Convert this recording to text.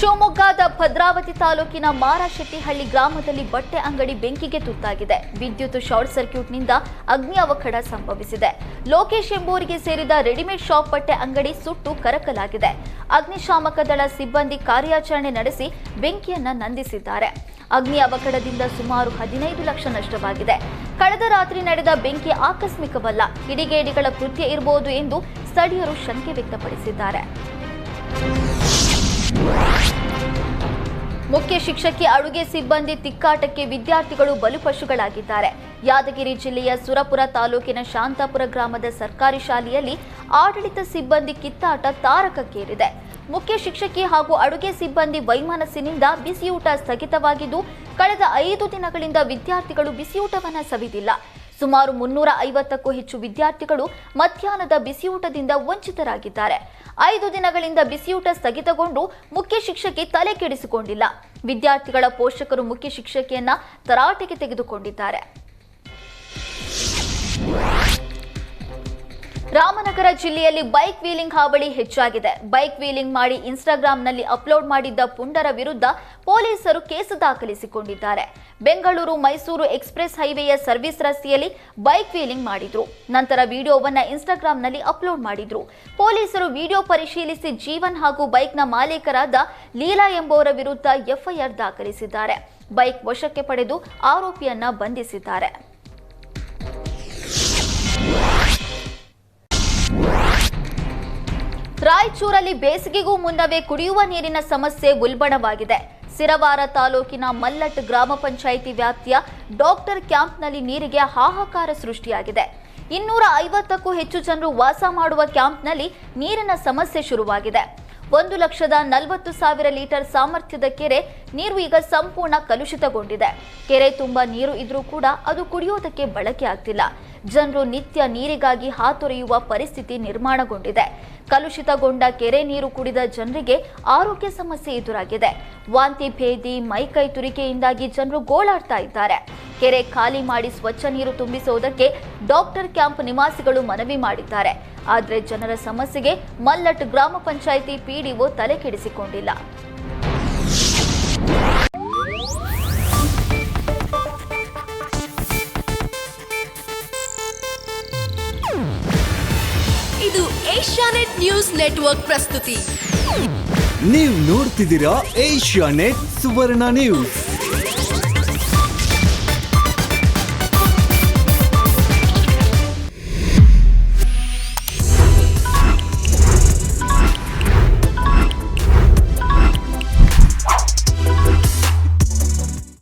ಶಿವಮೊಗ್ಗದ ಭದ್ರಾವತಿ ತಾಲೂಕಿನ ಮಾರಶೆಟ್ಟಿಹಳ್ಳಿ ಗ್ರಾಮದಲ್ಲಿ ಬಟ್ಟೆ ಅಂಗಡಿ ಬೆಂಕಿಗೆ ತುತ್ತಾಗಿದೆ. ವಿದ್ಯುತ್ ಶಾರ್ಟ್ ಸರ್ಕ್ಯೂಟ್ನಿಂದ ಅಗ್ನಿ ಅವಘಡ ಸಂಭವಿಸಿದೆ. ಲೋಕೇಶ್ ಎಂಬುವರಿಗೆ ಸೇರಿದ ರೆಡಿಮೇಡ್ ಶಾಪ್ ಬಟ್ಟೆ ಅಂಗಡಿ ಸುಟ್ಟು ಕರಕಲಾಗಿದೆ. ಅಗ್ನಿಶಾಮಕ ದಳ ಸಿಬ್ಬಂದಿ ಕಾರ್ಯಾಚರಣೆ ನಡೆಸಿ ಬೆಂಕಿಯನ್ನ ನಂದಿಸಿದ್ದಾರೆ. ಅಗ್ನಿ ಅವಘಡದಿಂದ ಸುಮಾರು 15 ಲಕ್ಷ ನಷ್ಟವಾಗಿದೆ. ಕಳೆದ ರಾತ್ರಿ ನಡೆದ ಬೆಂಕಿ ಆಕಸ್ಮಿಕವಲ್ಲ, ಕಿಡಿಗೇಡಿಗಳ ಕೃತ್ಯ ಇರಬಹುದು ಎಂದು ಸ್ಥಳೀಯರು ಶಂಕೆ ವ್ಯಕ್ತಪಡಿಸಿದ್ದಾರೆ. ಮುಖ್ಯ ಶಿಕ್ಷಕಿ ಅಡುಗೆ ಸಿಬ್ಬಂದಿ ತಿಕ್ಕಾಟಕ್ಕೆ ವಿದ್ಯಾರ್ಥಿಗಳು ಬಲಿಪಶುಗಳಾಗಿದ್ದಾರೆ. ಯಾದಗಿರಿ ಜಿಲ್ಲೆಯ ಸುರಪುರ ತಾಲೂಕಿನ ಶಾಂತಾಪುರ ಗ್ರಾಮದ ಸರ್ಕಾರಿ ಶಾಲೆಯಲ್ಲಿ ಆಡಳಿತ ಸಿಬ್ಬಂದಿ ಕಿತ್ತಾಟ ತಾರಕಕ್ಕೇರಿದೆ. ಮುಖ್ಯ ಶಿಕ್ಷಕಿ ಹಾಗೂ ಅಡುಗೆ ಸಿಬ್ಬಂದಿ ವೈಮನಸ್ಸಿನಿಂದ ಬಿಸಿಯೂಟ ಸ್ಥಗಿತವಾಗಿದ್ದು, ಕಳೆದ 5 ದಿನಗಳಿಂದ ವಿದ್ಯಾರ್ಥಿಗಳು ಬಿಸಿಯೂಟವನ್ನು ಸವಿದಿಲ್ಲ. ಸುಮಾರು 350ಕ್ಕೂ ಹೆಚ್ಚು ವಿದ್ಯಾರ್ಥಿಗಳು ಮಧ್ಯಾಹ್ನದ ಬಿಸಿಯೂಟದಿಂದ ವಂಚಿತರಾಗಿದ್ದಾರೆ. 5 ದಿನಗಳಿಂದ ಬಿಸಿಯೂಟ ಸ್ಥಗಿತಗೊಂಡು ಮುಖ್ಯ ಶಿಕ್ಷಕಿ ತಲೆ ಕೆಡಿಸಿಕೊಂಡಿಲ್ಲ. ವಿದ್ಯಾರ್ಥಿಗಳ ಪೋಷಕರು ಮುಖ್ಯ ಶಿಕ್ಷಕಿಯನ್ನ ತರಾಟೆಗೆ ತೆಗೆದುಕೊಂಡಿದ್ದಾರೆ. ರಾಮನಗರ ಜಿಲ್ಲೆಯಲ್ಲಿ ಬೈಕ್ ವೀಲಿಂಗ್ ಹಾವಳಿ ಹೆಚ್ಚಾಗಿದೆ. ಬೈಕ್ ವೀಲಿಂಗ್ ಮಾಡಿ ಇನ್ಸ್ಟಾಗ್ರಾಂನಲ್ಲಿ ಅಪ್ಲೋಡ್ ಮಾಡಿದ್ದ ಪುಂಡರ ವಿರುದ್ಧ ಪೊಲೀಸರು ಕೇಸು ದಾಖಲಿಸಿಕೊಂಡಿದ್ದಾರೆ. ಬೆಂಗಳೂರು ಮೈಸೂರು ಎಕ್ಸ್ಪ್ರೆಸ್ ಹೈವೇಯ ಸರ್ವಿಸ್ ರಸ್ತೆಯಲ್ಲಿ ಬೈಕ್ ವೀಲಿಂಗ್ ಮಾಡಿದ್ರು. ನಂತರ ವಿಡಿಯೋವನ್ನ ಇನ್ಸ್ಟಾಗ್ರಾಂನಲ್ಲಿ ಅಪ್ಲೋಡ್ ಮಾಡಿದ್ರು. ಪೊಲೀಸರು ವಿಡಿಯೋ ಪರಿಶೀಲಿಸಿ ಜೀವನ್ ಹಾಗೂ ಬೈಕ್ನ ಮಾಲೀಕರಾದ ಲೀಲಾ ಎಂಬುವರ ವಿರುದ್ಧ ಎಫ್ಐಆರ್ ದಾಖಲಿಸಿದ್ದಾರೆ. ಬೈಕ್ ವಶಕ್ಕೆ ಪಡೆದು ಆರೋಪಿಯನ್ನ ಬಂಧಿಸಿದ್ದಾರೆ. ರಾಯಚೂರಲ್ಲಿ ಬೇಸಿಗೆಗೂ ಮುನ್ನವೇ ಕುಡಿಯುವ ನೀರಿನ ಸಮಸ್ಯೆ ಉಲ್ಬಣವಾಗಿದೆ. ಸಿರವಾರ ತಾಲೂಕಿನ ಮಲ್ಲಟ್ ಗ್ರಾಮ ಪಂಚಾಯಿತಿ ವ್ಯಾಪ್ತಿಯ ಡಾಕ್ಟರ್ ಕ್ಯಾಂಪ್ನಲ್ಲಿ ನೀರಿಗೆ ಹಾಹಾಕಾರ ಸೃಷ್ಟಿಯಾಗಿದೆ. 250ಕ್ಕೂ ಹೆಚ್ಚು ಜನರು ವಾಸ ಮಾಡುವ ಕ್ಯಾಂಪ್ನಲ್ಲಿ ನೀರಿನ ಸಮಸ್ಯೆ ಶುರುವಾಗಿದೆ. 1,40,000 ಲೀಟರ್ ಸಾಮರ್ಥ್ಯದ ಕೆರೆ ನೀರು ಈಗ ಸಂಪೂರ್ಣ ಕಲುಷಿತಗೊಂಡಿದೆ. ಕೆರೆ ತುಂಬ ನೀರು ಇದ್ರೂ ಕೂಡ ಅದು ಕುಡಿಯೋದಕ್ಕೆ ಬಳಕೆ ಆಗ್ತಿಲ್ಲ. ಜನರು ನಿತ್ಯ ನೀರಿಗಾಗಿ ಹಾತೊರೆಯುವ ಪರಿಸ್ಥಿತಿ ನಿರ್ಮಾಣಗೊಂಡಿದೆ. ಕಲುಷಿತಗೊಂಡ ಕೆರೆ ನೀರು ಕುಡಿದ ಜನರಿಗೆ ಆರೋಗ್ಯ ಸಮಸ್ಯೆ ಎದುರಾಗಿದೆ. ವಾಂತಿ ಭೇದಿ, ಮೈಕೈ ತುರಿಕೆಯಿಂದಾಗಿ ಜನರು ಗೋಳಾಡ್ತಾ ಇದ್ದಾರೆ. ಕೆರೆ ಖಾಲಿ ಮಾಡಿ ಸ್ವಚ್ಛ ನೀರು ತುಂಬಿಸುವುದಕ್ಕೆ ಡಾಕ್ಟರ್ ಕ್ಯಾಂಪ್ ನಿವಾಸಿಗಳು ಮನವಿ ಮಾಡಿದ್ದಾರೆ. ಆದರೆ ಜನರ ಸಮಸ್ಯೆಗೆ ಮಲ್ಲಟ್ ಗ್ರಾಮ ಪಂಚಾಯಿತಿ ಪಿಡಿಒ ತಲೆ ಕೆಡಿಸಿಕೊಂಡಿಲ್ಲ. ಇದು ಏಷ್ಯಾನೆಟ್ ನ್ಯೂಸ್ ನೆಟ್ವರ್ಕ್ ಪ್ರಸ್ತುತಿ. ನೀವು ನೋಡ್ತಿದ್ದೀರಾ ಏಷ್ಯಾನೆಟ್ ಸುವರ್ಣ ನ್ಯೂಸ್.